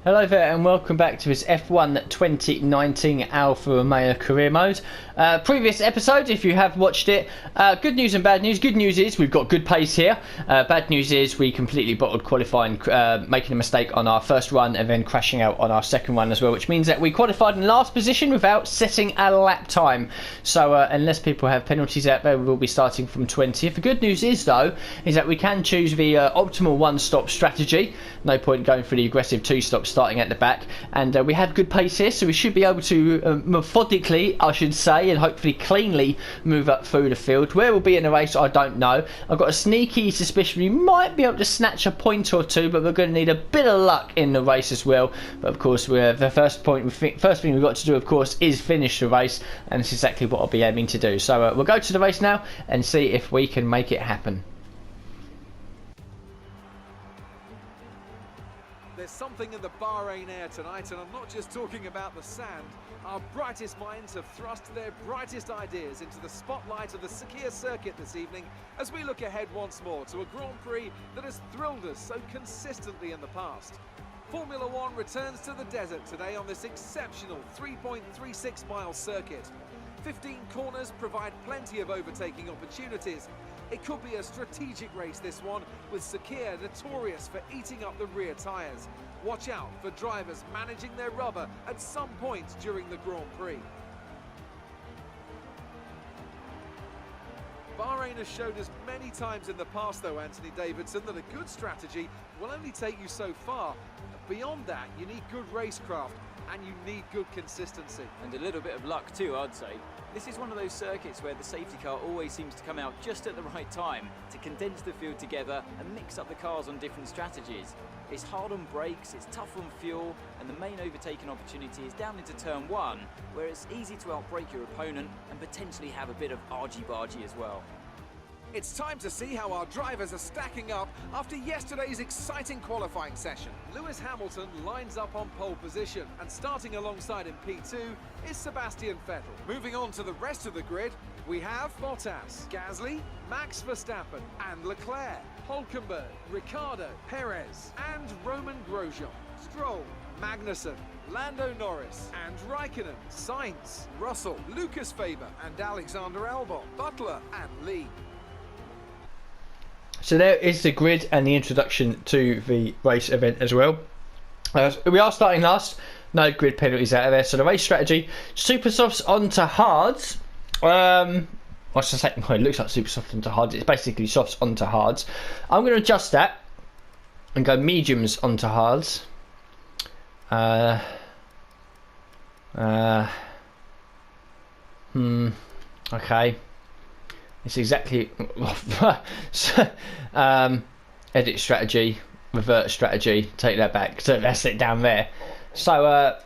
Hello there and welcome back to this F1 2019 Alfa Romeo career mode. Previous episode, if you have watched it, good news and bad news. Good news is we've got good pace here. Bad news is we completely bottled qualifying, making a mistake on our first run and then crashing out on our second run as well, which means that we qualified in last position without setting a lap time. So unless people have penalties out there, we will be starting from 20th. The good news is though, is that we can choose the optimal one-stop strategy. No point going for the aggressive two-stop starting at the back, and we have good pace here, so we should be able to methodically, I should say, and hopefully cleanly move up through the field. Where we'll be in the race, I don't know. I've got a sneaky suspicion we might be able to snatch a point or two, but we're going to need a bit of luck in the race as well. But of course, the first thing we've got to do, of course, is finish the race, and it's exactly what I'll be aiming to do. So we'll go to the race now and see if we can make it happen. There's something in the Bahrain air tonight, and I'm not just talking about the sand. Our brightest minds have thrust their brightest ideas into the spotlight of the Sakhir circuit this evening as we look ahead once more to a Grand Prix that has thrilled us so consistently in the past. Formula One returns to the desert today on this exceptional 3.36 mile circuit. 15 corners provide plenty of overtaking opportunities. It could be a strategic race, this one, with Sakhir notorious for eating up the rear tyres. Watch out for drivers managing their rubber at some point during the Grand Prix. Bahrain has showed us many times in the past, though, Anthony Davidson, that a good strategy will only take you so far. Beyond that, you need good racecraft and you need good consistency. And a little bit of luck too, I'd say. This is one of those circuits where the safety car always seems to come out just at the right time to condense the field together and mix up the cars on different strategies. It's hard on brakes, it's tough on fuel, and the main overtaking opportunity is down into turn one, where it's easy to outbrake your opponent and potentially have a bit of argy-bargy as well. It's time to see how our drivers are stacking up after yesterday's exciting qualifying session. Lewis Hamilton lines up on pole position, and starting alongside in P2 is Sebastian Vettel. Moving on to the rest of the grid, we have Bottas, Gasly, Max Verstappen and Leclerc, Hülkenberg, Ricciardo, Perez and Roman Grosjean, Stroll, Magnussen, Lando Norris and Raikkonen, Sainz, Russell, Lucas Faber and Alexander Albon, Butler and Lee. So there is the grid and the introduction to the race event as well. We are starting last, no grid penalties out of there. So the race strategy, super softs onto hards. I should say, well, it looks like super soft onto hards. It's basically softs onto hards. I'm going to adjust that and go mediums onto hards. Okay. It's exactly edit strategy, revert strategy, take that back. So that's it down there. So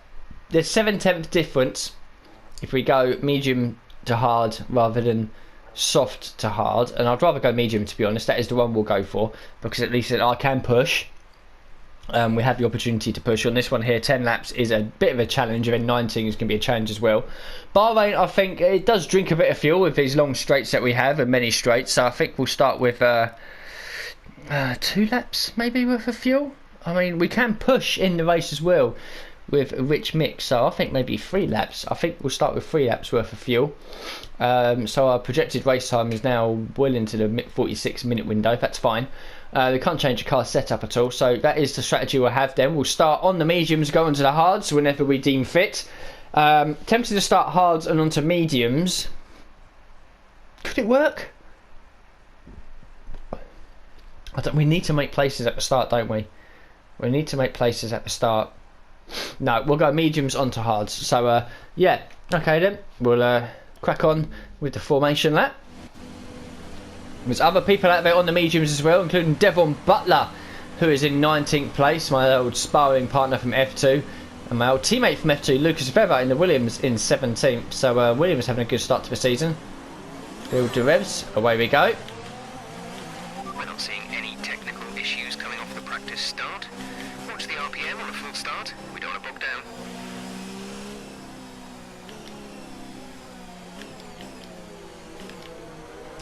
there's 7/10 difference if we go medium to hard rather than soft to hard, and I'd rather go medium, to be honest. That is the one we'll go for, because at least I can push. We have the opportunity to push. On this one here, 10 laps is a bit of a challenge, and then 19 is going to be a challenge as well. Bahrain, I think it does drink a bit of fuel with these long straights that we have, and many straights, so I think we'll start with 2 laps maybe worth of fuel. I mean, we can push in the race as well with a rich mix, so I think maybe 3 laps. I think we'll start with 3 laps worth of fuel. So our projected race time is now well into the 46-minute window. That's fine. We can't change the car setup at all, so that is the strategy we'll have then. We'll start on the mediums, go onto the hards whenever we deem fit. Tempted to start hards and onto mediums. Could it work? We need to make places at the start, don't we? We need to make places at the start. No, we'll go mediums onto hards. So, yeah, okay then. We'll crack on with the formation lap. There's other people out there on the mediums as well, including Devon Butler, who is in 19th place, my old sparring partner from F2, and my old teammate from F2, Lucas Faber, in the Williams in 17th. So Williams having a good start to the season. Build the revs, away we go. We're not seeing any technical issues coming off the practice start. Watch the RPM on a full start. We don't want to bog down.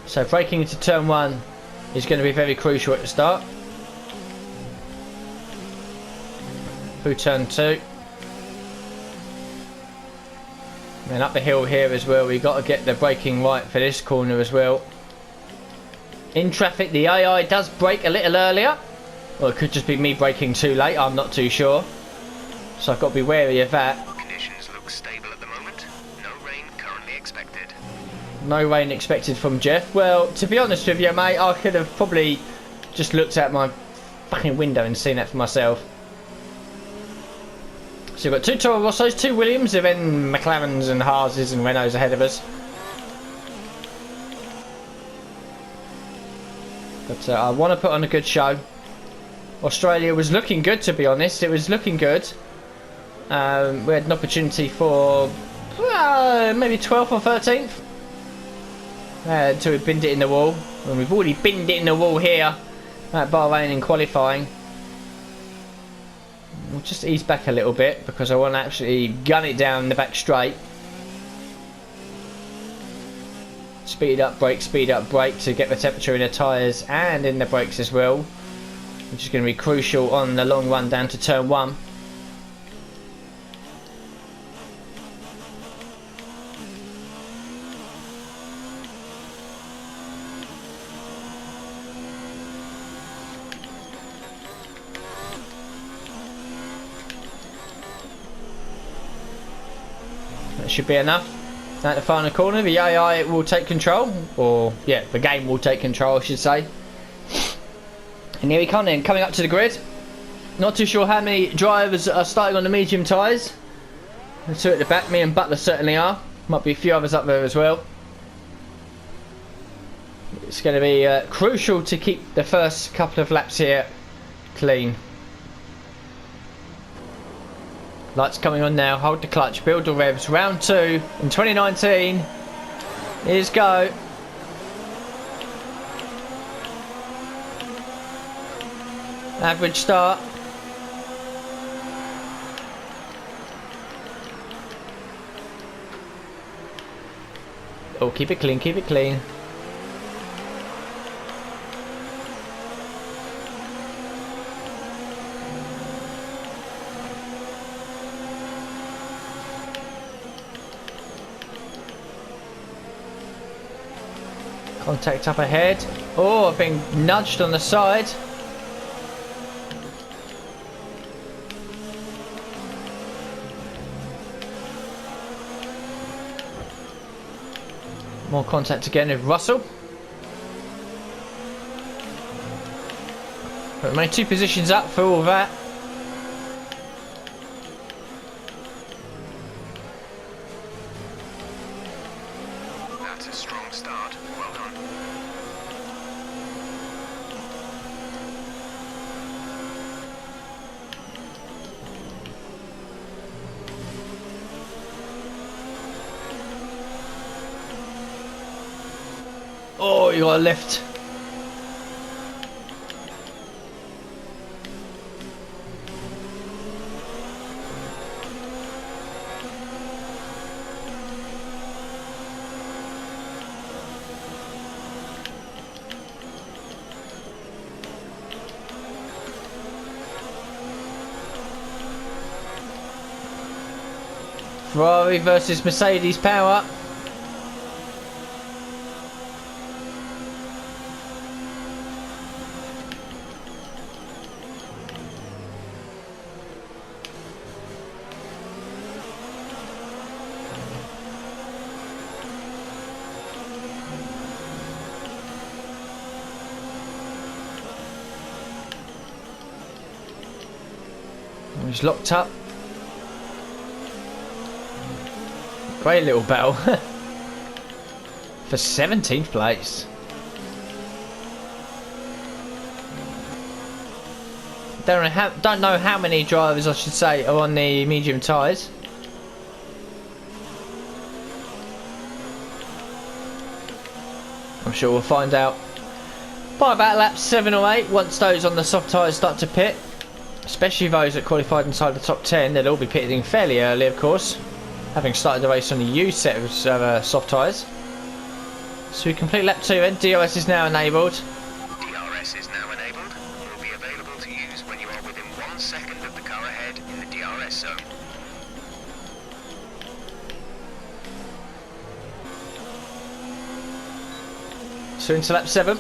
So braking into turn 1 is going to be very crucial at the start. through turn 2. And up the hill here as well, we got to get the braking right for this corner as well. In traffic, the AI does brake a little earlier. Or it could just be me braking too late, I'm not too sure. So I've got to be wary of that. Conditions look stable at the moment. No rain currently expected. No rain expected from Jeff. Well, to be honest with you, mate, I could have probably just looked out my fucking window and seen that for myself. So we've got 2 Toro Rossos, 2 Williams, and then McLarens and Haases and Renaults ahead of us. But I want to put on a good show. Australia was looking good, to be honest. It was looking good. We had an opportunity for maybe 12th or 13th. Until we binned it in the wall. And we've already binned it in the wall here at Bahrain in qualifying. We'll just ease back a little bit because I want to actually gun it down the back straight. Speed up brake to get the temperature in the tyres and in the brakes as well, which is going to be crucial on the long run down to turn 1. That should be enough. At the final corner, the AI will take control, or yeah, the game will take control, I should say. And here we come then, coming up to the grid. Not too sure how many drivers are starting on the medium tyres. The 2 at the back, me and Butler certainly are. Might be a few others up there as well. It's going to be crucial to keep the first couple of laps here clean. Lights coming on now, hold the clutch, build the revs, round 2 in 2019. Here's go. Average start. Oh, keep it clean, keep it clean. Contact up ahead. Oh, I've been nudged on the side. More contact again with Russell. But my 2 positions up for all that. That's a strong start. Well done. Oh, you got a lift. Ferrari versus Mercedes power. He's locked up. Great little battle. For 17th place. Don't know how many drivers, I should say, are on the medium tyres. I'm sure we'll find out by about lap 7 or 8 once those on the soft tyres start to pit. Especially those that qualified inside the top 10, they'll all be pitting fairly early, of course, having started the race on the used set of soft tyres. So we complete lap 2 and DRS is now enabled. DRS is now enabled. Will be available to use when you are within 1 second of the car ahead ahead in the DRS zone. So into lap 7.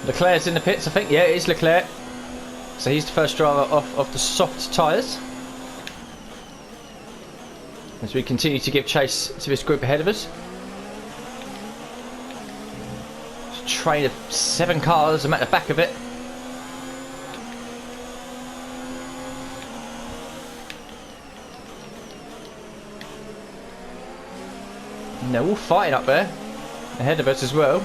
Leclerc's in the pits, I think. Yeah, it is Leclerc. So he's the first driver off the soft tyres. As we continue to give chase to this group ahead of us. It's a train of 7 cars. I'm at the back of it. And they're all fighting up there. Ahead of us as well.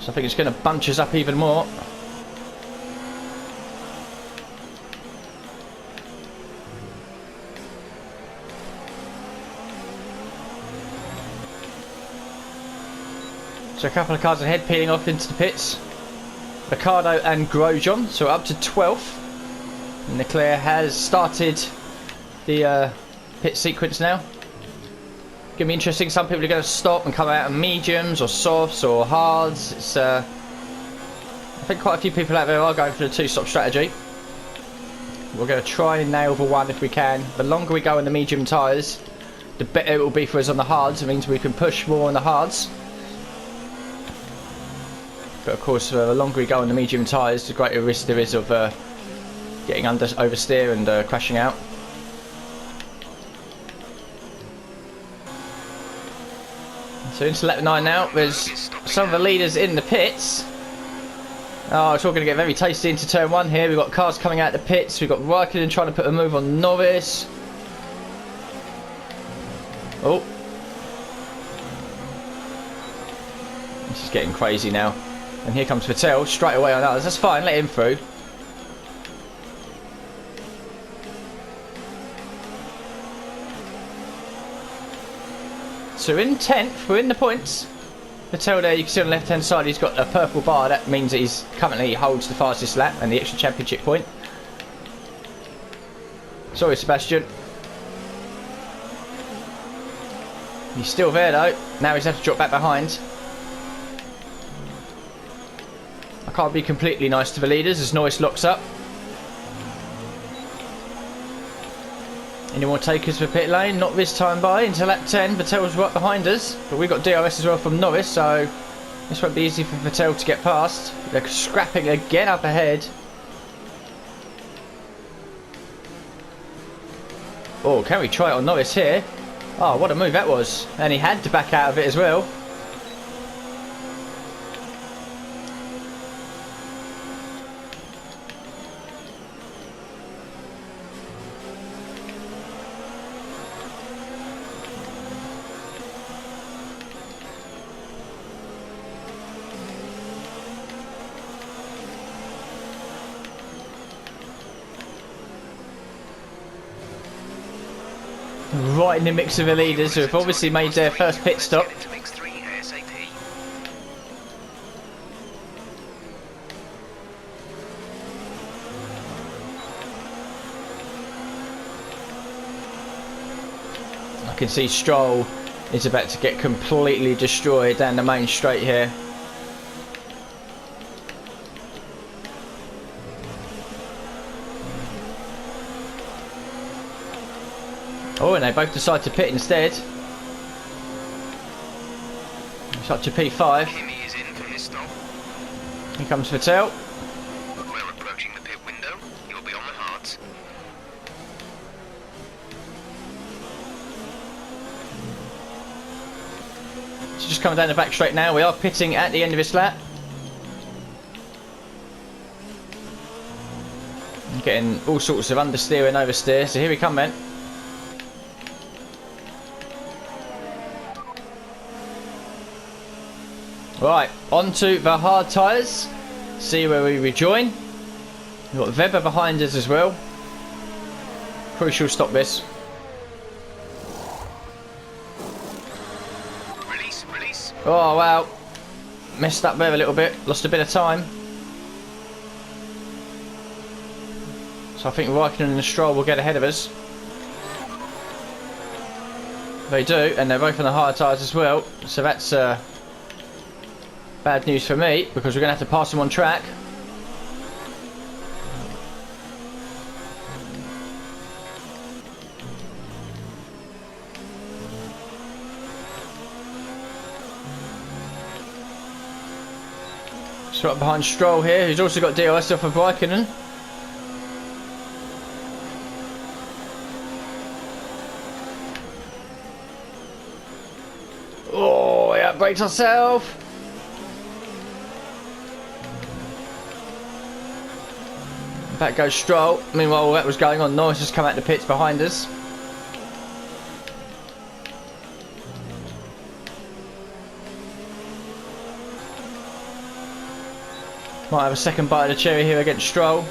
So I think it's going to bunch us up even more. So a couple of cars ahead peeling off into the pits. Ricciardo and Grosjean, so up to 12th. And Leclerc has started the pit sequence now. Going to be interesting. Some people are going to stop and come out of mediums or softs or hards. It's I think quite a few people out there are going for the 2-stop strategy. We're going to try and nail the 1 if we can. The longer we go on the medium tyres, the better it will be for us on the hards. It means we can push more on the hards. But of course, the longer we go on the medium tyres, the greater risk there is of getting oversteer and crashing out. So into lap 9 now. There's some of the leaders in the pits. Oh, it's all going to get very tasty into turn 1 here. We've got cars coming out the pits. We've got Raikkonen trying to put a move on Norris. Oh. This is getting crazy now. And here comes Vettel straight away on others. That's fine, let him through. So in 10th, we're in the points. Vettel there, you can see on the left hand side, he's got a purple bar. That means that he's currently holds the fastest lap and the extra championship point. Sorry, Sebastian. He's still there though. Now he's had to drop back behind. I can't be completely nice to the leaders as Norris locks up. Any more takers for pit lane? Not this time by. Into lap 10, Vettel's right behind us. But we've got DRS as well from Norris, so this won't be easy for Vettel to get past. They're scrapping again up ahead. Oh, can we try it on Norris here? Oh, what a move that was. And he had to back out of it as well. Right in the mix of the leaders who have obviously made their first pit stop. I can see Stroll is about to get completely destroyed down the main straight here. Oh, and they both decide to pit instead. It's up to P5. Kimi is in for his stop. Here comes Vettel. We're approaching the pit window. You'll be on the hards. So just coming down the back straight now. We are pitting at the end of this lap. Getting all sorts of understeer and oversteer. So here we come then. Right, onto the hard tyres. See where we rejoin. We've got Weber behind us as well. Crucial stop this. Release. Oh wow. Messed up there a little bit. Lost a bit of time. So I think Raikkonen and Stroll will get ahead of us. They do, and they're both on the hard tyres as well. So that's bad news for me, because we're going to have to pass them on track. It's right behind Stroll here, who's also got DRS off of Raikkonen. Oh, yeah, brakes herself. Back goes Stroll. Meanwhile, all that was going on, Norris has come out the pits behind us. Might have a second bite of the cherry here against Stroll.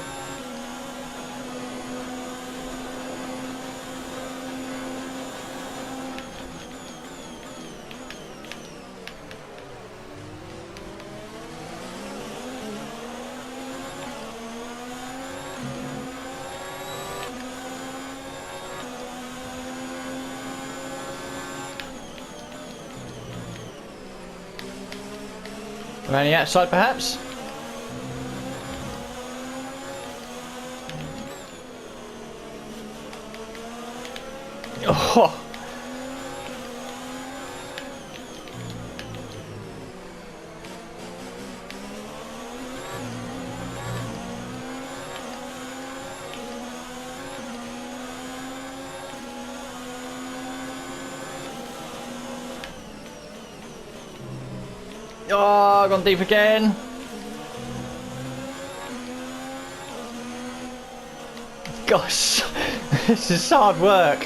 Around the outside, perhaps? Oh. Oh, gone deep again. Gosh, this is hard work.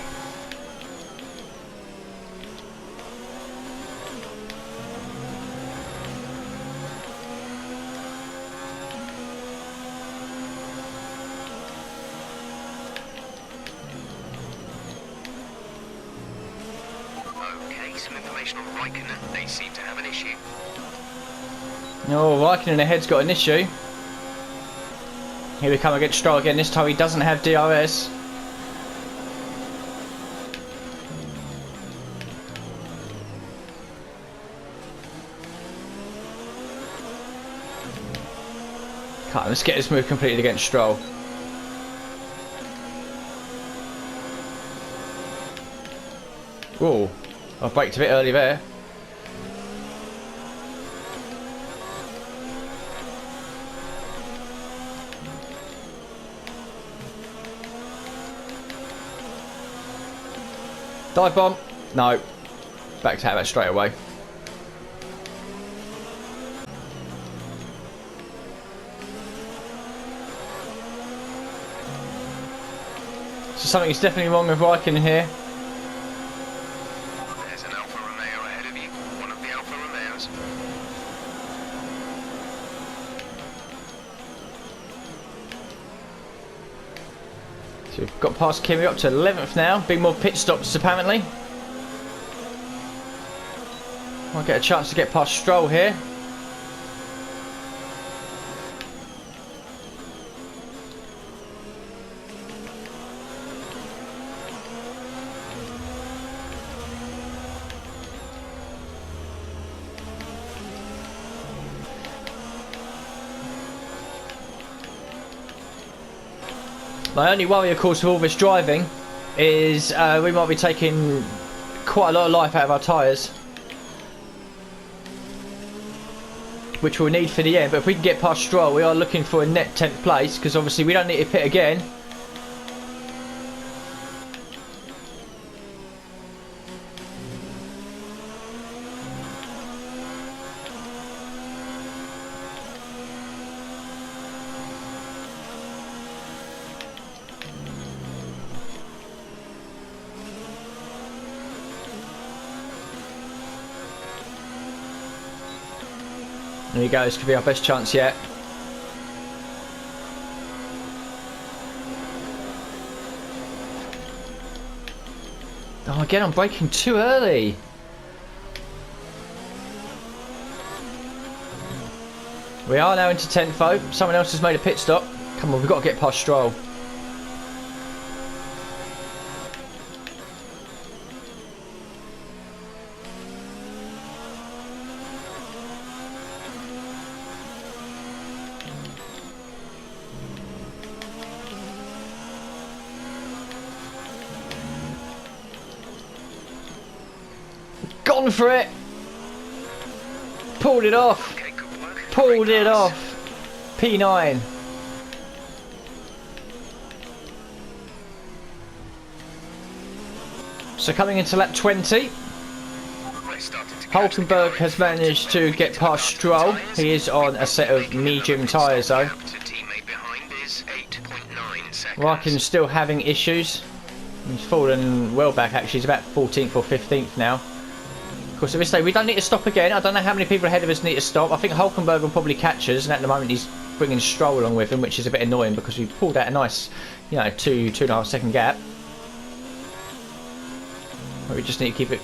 Okay, some information on Raikkonen. They seem to have an issue. Oh, Raikkonen ahead's got an issue. Here we come against Stroll again. This time he doesn't have DRS. Come on, let's get this move completed against Stroll. Oh, I braked a bit early there. Dive bomb. No. Back to that straight away. So something is definitely wrong with Raikkonen here. There's an Alfa Romeo ahead of you. One of the Alfa Romeos. So we've got past Kimi up to 11th now. Big more pit stops apparently. Might get a chance to get past Stroll here. My only worry, of course, with all this driving is we might be taking quite a lot of life out of our tyres, which we'll need for the end. But if we can get past Stroll, we are looking for a net 10th place, because obviously we don't need to pit again. There you go, this could be our best chance yet. Oh, again, I'm braking too early. We are now into 10th though. Someone else has made a pit stop. Come on, we've got to get past Stroll. Gone for it. Pulled it off. Okay, good work. pulled it off. P9. So coming into lap 20, Hulkenberg has managed to get past Stroll. He is on a set of medium tyres though. Raikkonen's still having issues. He's fallen well back actually. He's about 14th or 15th now. Of course, at this stage we don't need to stop again. I don't know how many people ahead of us need to stop. I think Hulkenberg will probably catch us, and at the moment he's bringing Stroll along with him, which is a bit annoying because we pulled out a nice, you know, 2.5 second gap. But we just need to keep it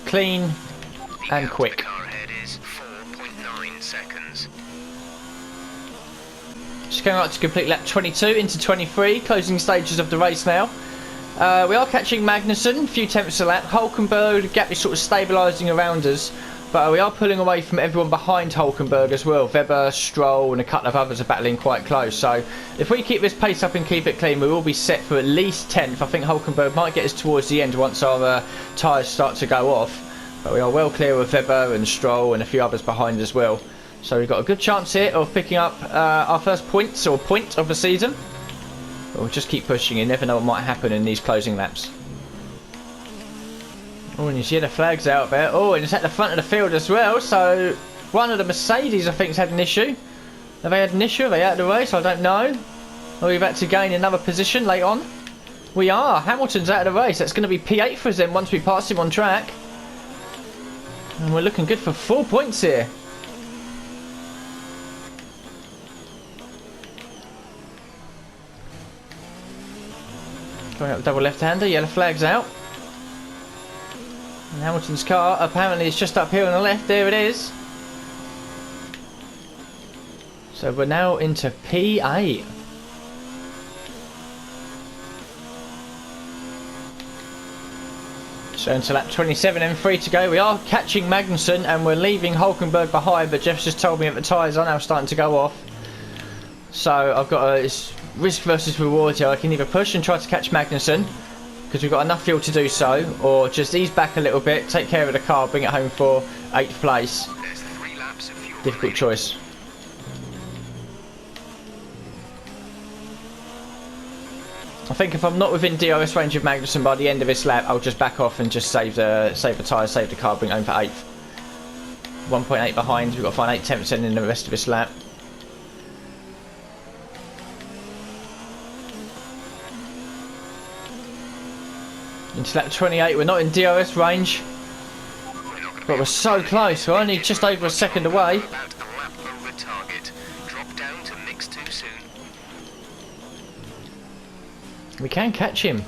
clean and quick. The car ahead is 4.9 seconds. Just going up to complete lap 22 into 23, closing stages of the race now. We are catching Magnussen, a few tenths a lap. Hulkenberg, the gap is sort of stabilising around us, but we are pulling away from everyone behind Hulkenberg as well. Webber, Stroll and a couple of others are battling quite close. So if we keep this pace up and keep it clean, we will be set for at least 10th. I think Hulkenberg might get us towards the end once our tyres start to go off. But we are well clear of Webber and Stroll and a few others behind as well. So we've got a good chance here of picking up our first points or point of the season. But we'll just keep pushing. You never know what might happen in these closing laps. Oh, and you see the flags out there. Oh, and it's at the front of the field as well. So one of the Mercedes, I think, has had an issue. Have they had an issue? Are they out of the race? I don't know. Are we about to gain another position late on? We are. Hamilton's out of the race. That's going to be P8 for us then once we pass him on track. And we're looking good for 4 points here. Going up double left-hander. Yellow flag's out. And Hamilton's car apparently is just up here on the left. There it is. So we're now into P8. So into lap 27 and 3 to go. We are catching Magnussen and we're leaving Hulkenberg behind, but Jeff's just told me that the tyres are now starting to go off. So I've got a risk versus reward here. I can either push and try to catch Magnussen, because we've got enough fuel to do so, or just ease back a little bit, take care of the car, bring it home for 8th place. Difficult choice. I think if I'm not within DRS range of Magnussen by the end of this lap, I'll just back off and just save the tyres, save the car, bring it home for 8th. 1.8 behind, we've got to find 8/10 in the rest of this lap. Into lap 28, we're not in DRS range, but we're so close. We're only just over a second away. About a lap over target. Drop down to mix too soon. We can catch him.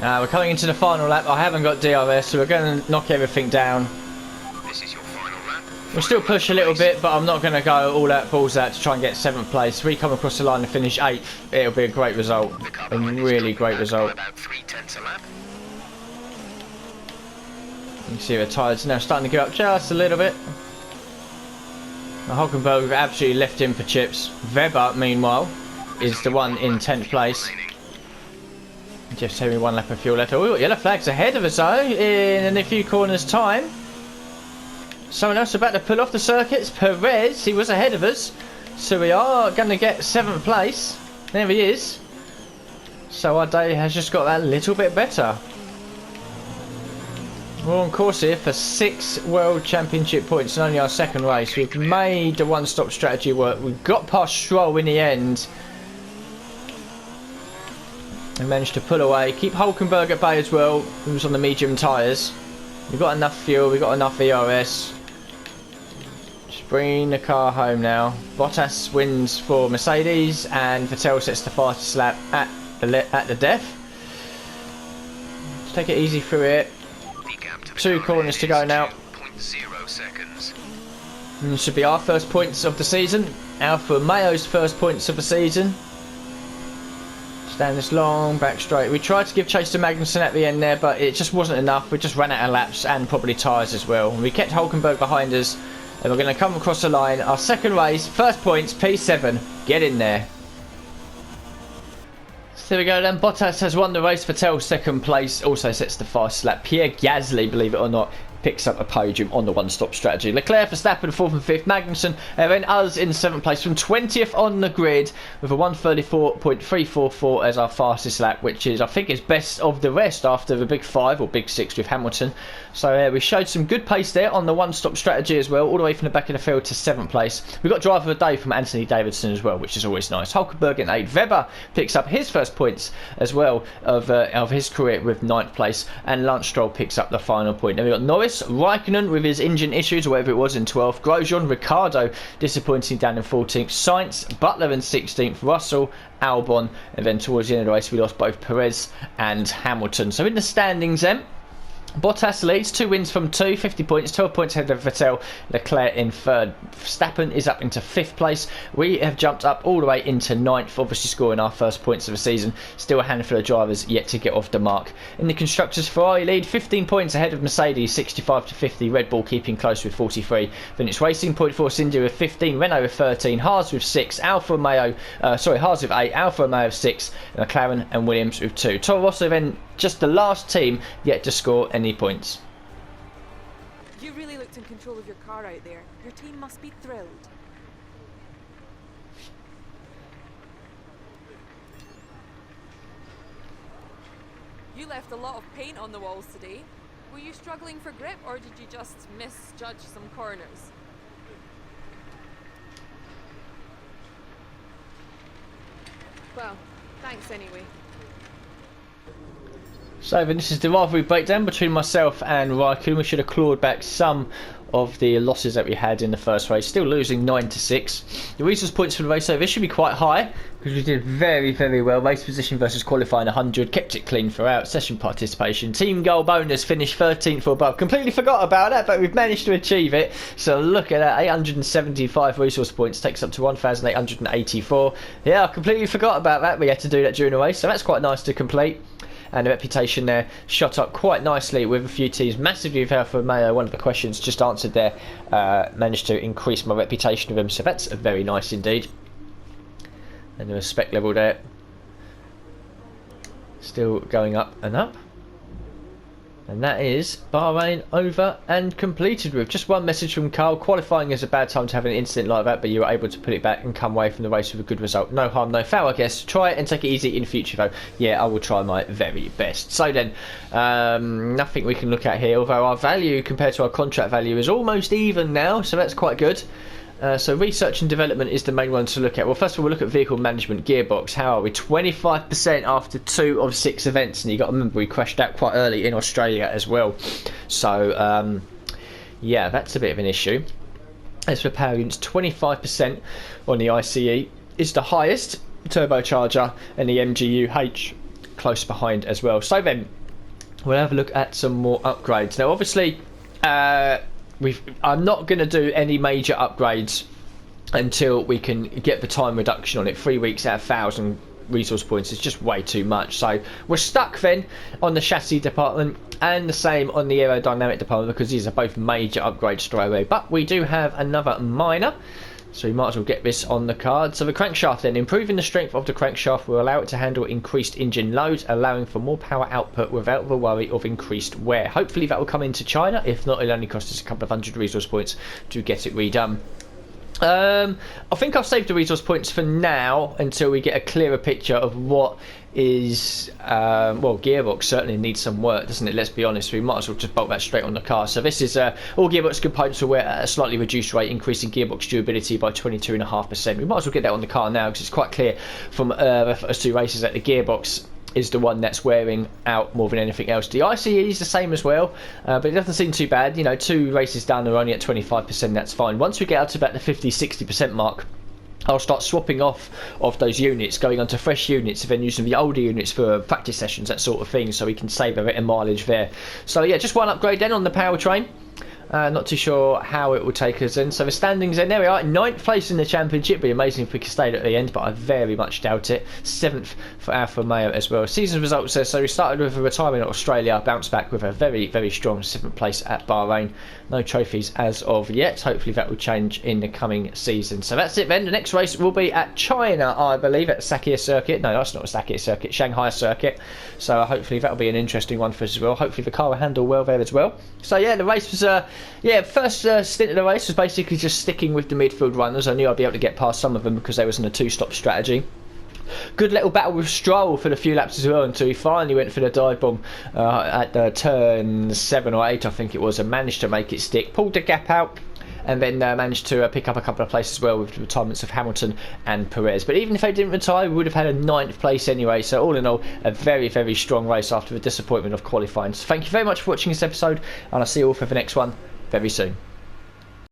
We're coming into the final lap. I haven't got DRS, so we're going to knock everything down. This is your final lap. We'll still push a little bit, but I'm not going to go all out balls out to try and get 7th place. If we come across the line and finish 8th, it'll be a great result. A really great result. About 3/10 a lap. You can see the tyres now starting to go up just a little bit. Now Hulkenberg absolutely left him for chips. Webber, meanwhile, is the one in 10th place. Just having one lap of fuel left. Oh, we've got yellow flags ahead of us though, in a few corners' time. Someone else about to pull off the circuits. Perez, he was ahead of us. So we are going to get 7th place. There he is. So our day has just got that little bit better. We're on course here for 6 World Championship points in only our second race. We've made the one-stop strategy work. We've got past Stroll in the end. We managed to pull away. Keep Hulkenberg at bay as well, who's on the medium tyres. We've got enough fuel, we've got enough ERS. Just bring the car home now. Bottas wins for Mercedes and Vettel sets the fastest lap at the death. Just take it easy through it. 2 corners to go now. 2.0 seconds. And this should be our first points of the season. Alfa Romeo's first points of the season. Down this long back straight. We tried to give chase to Magnussen at the end there, but it just wasn't enough. We just ran out of laps and probably tyres as well. And we kept Hulkenberg behind us, and we're going to come across the line. Our second race, first points, P7. Get in there. There we go then. Bottas has won the race. Vettel second place, also sets the fastest lap. Pierre Gasly, believe it or not, picks up a podium on the one-stop strategy. Leclerc, Verstappen 4th and 5th, Magnussen, and then us in 7th place from 20th on the grid with a 1:34.344 as our fastest lap, which is, I think, is best of the rest after the big 5 or big 6 with Hamilton. So we showed some good pace there on the one-stop strategy as well, all the way from the back of the field to 7th place. We got driver of the day from Anthony Davidson as well, which is always nice. Hulkenberg in 8th. Webber picks up his first points as well of his career with 9th place, and Lance Stroll picks up the final point. Then we got Norris, Raikkonen with his engine issues or whatever it was in 12th, Grosjean, Ricciardo disappointing down in 14th, Sainz, Butler in 16th, Russell, Albon, and then towards the end of the race we lost both Perez and Hamilton. So in the standings then, Bottas leads, 2 wins from 2, 50 points, 12 points ahead of Vettel. Leclerc in 3rd. Verstappen is up into 5th place. We have jumped up all the way into 9th, obviously scoring our first points of the season. Still a handful of drivers yet to get off the mark. In the Constructors, Ferrari lead 15 points ahead of Mercedes, 65 to 50. Red Bull keeping close with 43. Then it's Racing Point Force India with 15, Renault with 13, Haas with 6, Haas with 8, Alfa Romeo with 6, McLaren and Williams with 2. Toro Rosso then just the last team yet to score any points. You really looked in control of your car out there. Your team must be thrilled. You left a lot of paint on the walls today. Were you struggling for grip or did you just misjudge some corners? Well, thanks anyway. So then this is the rivalry breakdown between myself and Raikkonen. We should have clawed back some of the losses that we had in the first race, still losing 9-6. The resource points for the race over should be quite high because we did very, very well. Race position versus qualifying 100, kept it clean throughout. Session participation, team goal bonus, finished 13th or above. Completely forgot about that, but we've managed to achieve it. So look at that, 875 resource points takes up to 1,884. Yeah, I completely forgot about that. We had to do that during the race, so that's quite nice to complete. And the reputation there shot up quite nicely with a few teams massively with Alfa Romeo. One of the questions just answered there managed to increase my reputation with them, so that's very nice indeed. And the respect level there still going up and up. And that is Bahrain over and completed with. Just one message from Carl. Qualifying is a bad time to have an incident like that, but you were able to put it back and come away from the race with a good result. No harm, no foul, I guess. Try it and take it easy in future, though. Yeah, I will try my very best. So then, nothing we can look at here, although our value compared to our contract value is almost even now, so that's quite good. So research and development is the main one to look at. Well, first of all, we'll look at vehicle management, gearbox. How are we? 25% after 2 of 6 events, and you got to remember we crashed out quite early in Australia as well. So yeah, that's a bit of an issue. As for power units, 25% on the ICE is the highest turbocharger, and the MGU-H close behind as well. So then we'll have a look at some more upgrades. Now, obviously, I'm not going to do any major upgrades until we can get the time reduction on it. 3 weeks at 1,000 resource points is just way too much. So we're stuck then on the chassis department and the same on the aerodynamic department because these are both major upgrades straight away. But we do have another minor, so we might as well get this on the card. So the crankshaft then, improving the strength of the crankshaft will allow it to handle increased engine loads, allowing for more power output without the worry of increased wear. Hopefully that will come into China. If not, it'll only cost us a couple of hundred resource points to get it redone. I think I'll save the resource points for now until we get a clearer picture of what is well, gearbox certainly needs some work, doesn't it? Let's be honest, we might as well just bolt that straight on the car. So this is all gearbox components will wear at a slightly reduced rate, increasing gearbox durability by 22.5%. We might as well get that on the car now because it's quite clear from the first 2 races that the gearbox is the one that's wearing out more than anything else. The ICE is the same as well, but it doesn't seem too bad. You know, 2 races down, they're only at 25%, that's fine. Once we get up to about the 50-60% mark, I'll start swapping off of those units, going onto fresh units, and then using the older units for practice sessions, that sort of thing, so we can save a bit of mileage there. So yeah, just one upgrade then on the powertrain. Not too sure how it will take us in. So the standings then, there we are, 9th place in the championship. Be amazing if we could stay at the end, but I very much doubt it. 7th for Alfa Romeo as well. Season results there, so we started with a retirement at Australia, bounced back with a very, very strong 7th place at Bahrain. No trophies as of yet. Hopefully that will change in the coming season. So that's it then. The next race will be at China, I believe, at Sakhir Circuit. No, that's not a Sakhir Circuit, Shanghai Circuit. So hopefully that'll be an interesting one for us as well. Hopefully the car will handle well there as well. So yeah, the race was first stint of the race was basically just sticking with the midfield runners. I knew I'd be able to get past some of them because they was in a 2-stop strategy. Good little battle with Stroll for the few laps as well until he finally went for the dive bomb at turn 7 or 8, I think it was, and managed to make it stick. Pulled the gap out and then managed to pick up a couple of places as well with the retirements of Hamilton and Perez. But even if they didn't retire, we would have had a 9th place anyway. So all in all, a very, very strong race after the disappointment of qualifying. So thank you very much for watching this episode, and I'll see you all for the next one very soon.